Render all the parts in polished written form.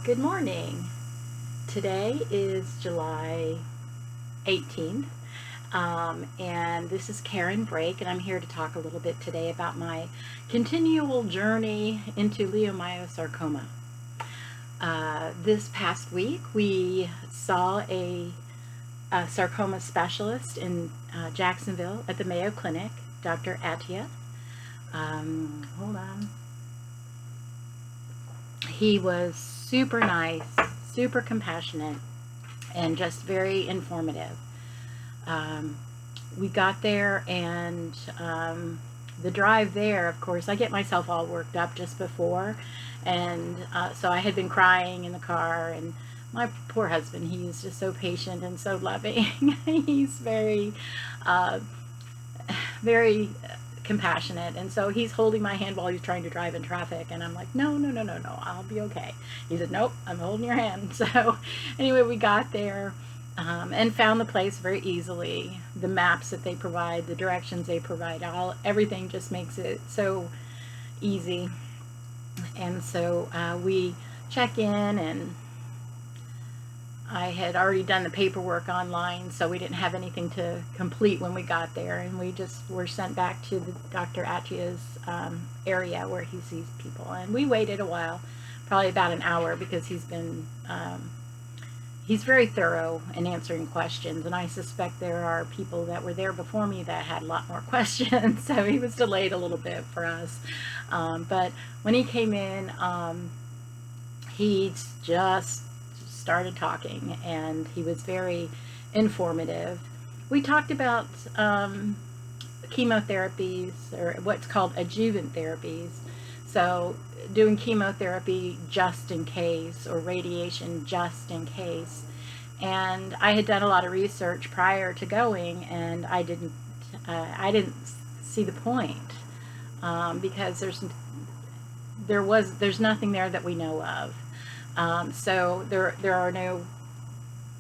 Good morning. Today is July 18th, and this is Karen Brake, and I'm here to talk a little bit today about my continual journey into leiomyosarcoma. This past week, we saw a sarcoma specialist in Jacksonville at the Mayo Clinic, Dr. Atchia. Hold on. He was super nice, super compassionate, and just very informative. We got there, and the drive there, of course, I get myself all worked up just before, and so I had been crying in the car, and my poor husband, he's just so patient and so loving. He's very, very compassionate, and so he's holding my hand while he's trying to drive in traffic, and I'm like, no, I'll be okay. He said, nope, I'm holding your hand. So anyway, we got there and found the place very easily. The maps that they provide, the directions they provide, everything just makes it so easy. And so we check in, and I had already done the paperwork online, so we didn't have anything to complete when we got there, and we just were sent back to the Dr. Atchia's area where he sees people. And we waited a while, probably about an hour, because he's very thorough in answering questions, and I suspect there are people that were there before me that had a lot more questions, so he was delayed a little bit for us. But when he came in, he just started talking, and he was very informative. We talked about chemotherapies, or what's called adjuvant therapies, so doing chemotherapy just in case, or radiation just in case. And I had done a lot of research prior to going, and I didn't see the point, because there's nothing there that we know of. So there are no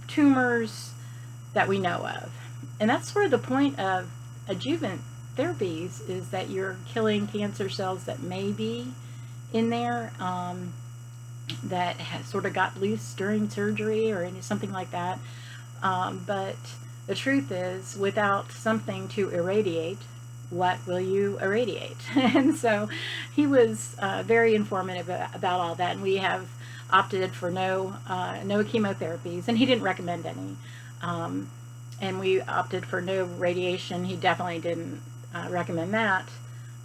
tumors that we know of. And that's where the point of adjuvant therapies is, that you're killing cancer cells that may be in there, that has sort of got loose during surgery or something like that. But the truth is, without something to irradiate, what will you irradiate? And so he was very informative about all that, and we have opted for no chemotherapies, and he didn't recommend any. And we opted for no radiation. He definitely didn't recommend that.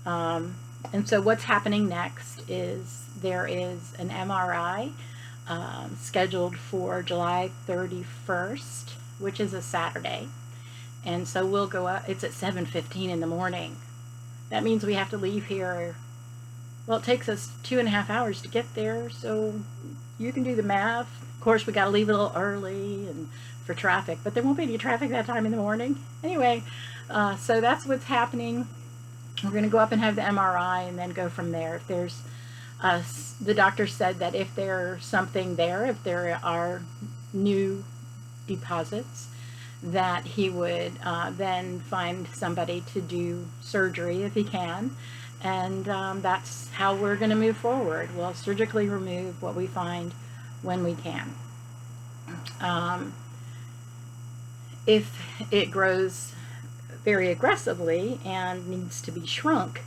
And so what's happening next is there is an MRI scheduled for July 31st, which is a Saturday. And so we'll go up. It's at 7:15 in the morning. That means we have to leave here. Well, it takes us 2.5 hours to get there, so you can do the math. Of course, we got to leave a little early and for traffic, but there won't be any traffic that time in the morning. Anyway, so that's what's happening. We're going to go up and have the MRI, and then go from there. If there's, the doctor said that if there's something there, if there are new deposits, that he would then find somebody to do surgery if he can. And that's how we're going to move forward. We'll surgically remove what we find when we can. If it grows very aggressively and needs to be shrunk,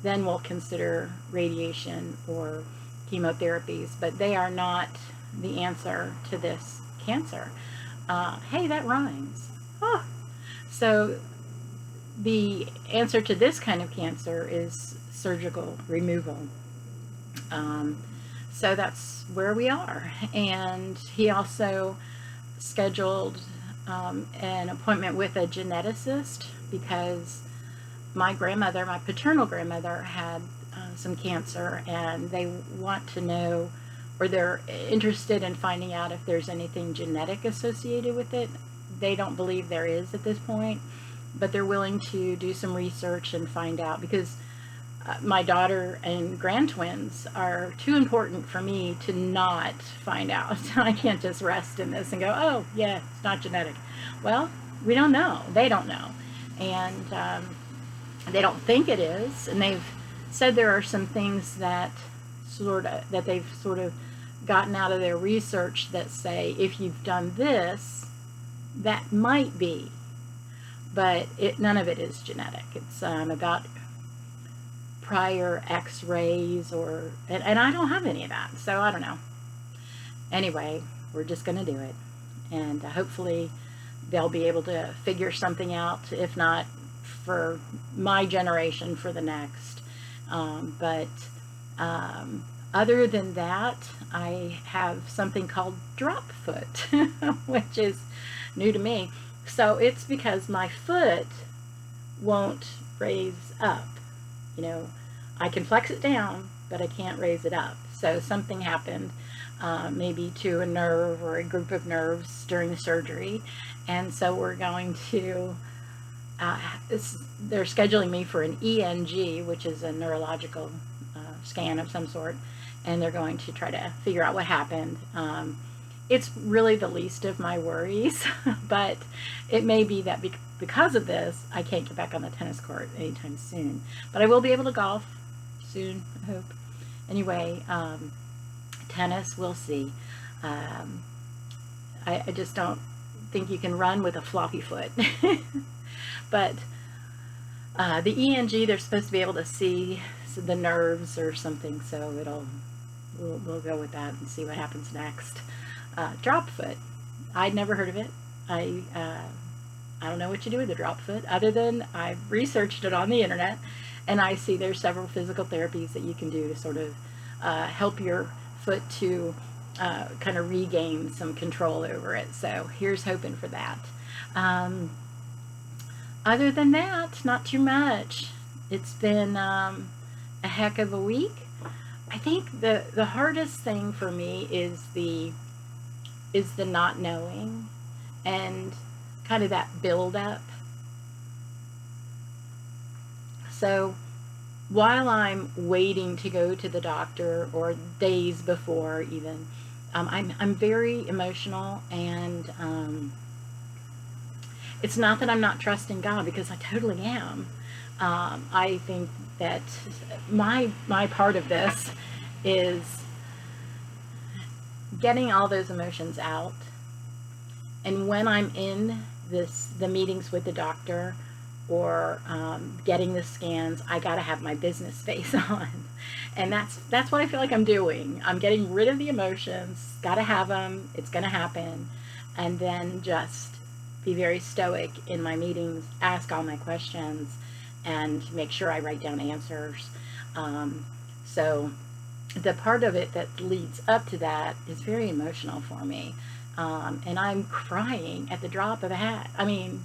then we'll consider radiation or chemotherapies, but they are not the answer to this cancer. Hey, that rhymes. Oh. So the answer to this kind of cancer is surgical removal. So that's where we are. And he also scheduled an appointment with a geneticist, because my paternal grandmother, had some cancer, and they want to know, or they're interested in finding out, if there's anything genetic associated with it. They don't believe there is at this point, but they're willing to do some research and find out, because my daughter and grand-twins are too important for me to not find out. I can't just rest in this and go, oh, yeah, it's not genetic. Well, we don't know. They don't know. And they don't think it is. And they've said there are some things that they've sort of gotten out of their research that say if you've done this, that might be, but none of it is genetic. It's about prior x-rays and I don't have any of that, so I don't know. Anyway, we're just going to do it, and hopefully they'll be able to figure something out, if not for my generation, for the next. But other than that, I have something called drop foot, which is new to me. So it's because my foot won't raise up. You know, I can flex it down, but I can't raise it up. So something happened, maybe to a nerve or a group of nerves during the surgery. And so we're going to, they're scheduling me for an ENG, which is a neurological scan of some sort. And they're going to try to figure out what happened. It's really the least of my worries, but it may be that because of this, I can't get back on the tennis court anytime soon. But I will be able to golf soon, I hope. Anyway, tennis, we'll see. I just don't think you can run with a floppy foot. But the ENG, they're supposed to be able to see the nerves or something, so we'll go with that and see what happens next. Drop foot. I'd never heard of it. I don't know what you do with a drop foot, other than I've researched it on the internet, and I see there's several physical therapies that you can do to sort of help your foot to kind of regain some control over it. So here's hoping for that. Other than that, not too much. It's been a heck of a week. I think the hardest thing for me is the not knowing and kind of that build up. So while I'm waiting to go to the doctor, or days before even, I'm very emotional, and it's not that I'm not trusting God, because I totally am. I think that my part of this is getting all those emotions out. And when I'm in the meetings with the doctor, or getting the scans, I gotta have my business face on. And that's what I feel like I'm doing. I'm getting rid of the emotions, gotta have them, it's gonna happen, and then just be very stoic in my meetings, ask all my questions, and make sure I write down answers. So the part of it that leads up to that is very emotional for me. And I'm crying at the drop of a hat. I mean,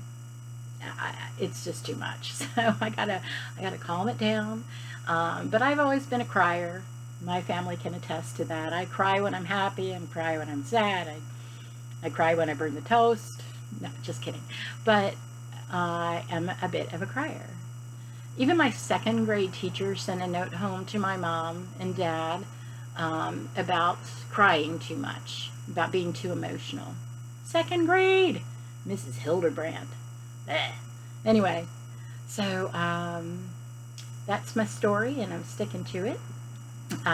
it's just too much. So I gotta calm it down. But I've always been a crier. My family can attest to that. I cry when I'm happy. I cry when I'm sad. I cry when I burn the toast. No, just kidding. But I am a bit of a crier. Even my second grade teacher sent a note home to my mom and dad about crying too much, about being too emotional. Second grade, Mrs. Hildebrand. Blech. Anyway, so that's my story, and I'm sticking to it.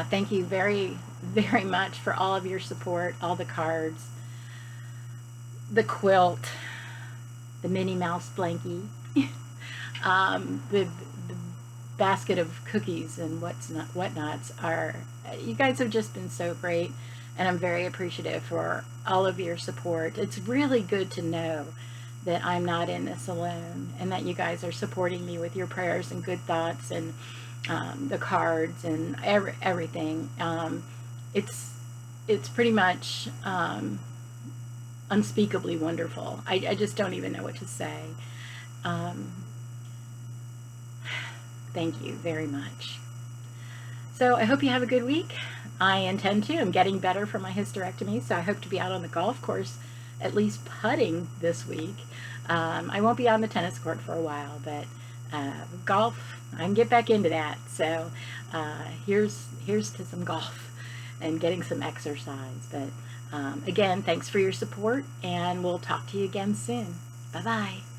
Thank you very, very much for all of your support, all the cards, the quilt, the Minnie Mouse blankie, the basket of cookies and whatnots. You guys have just been so great, and I'm very appreciative for all of your support. It's really good to know that I'm not in this alone, and that you guys are supporting me with your prayers and good thoughts, and the cards and everything. It's pretty much unspeakably wonderful. I just don't even know what to say. Thank you very much. So I hope you have a good week. I intend to. I'm getting better from my hysterectomy, so I hope to be out on the golf course, at least putting this week. I won't be on the tennis court for a while, but golf, I can get back into that. So here's to some golf and getting some exercise. But again, thanks for your support, and we'll talk to you again soon. Bye-bye.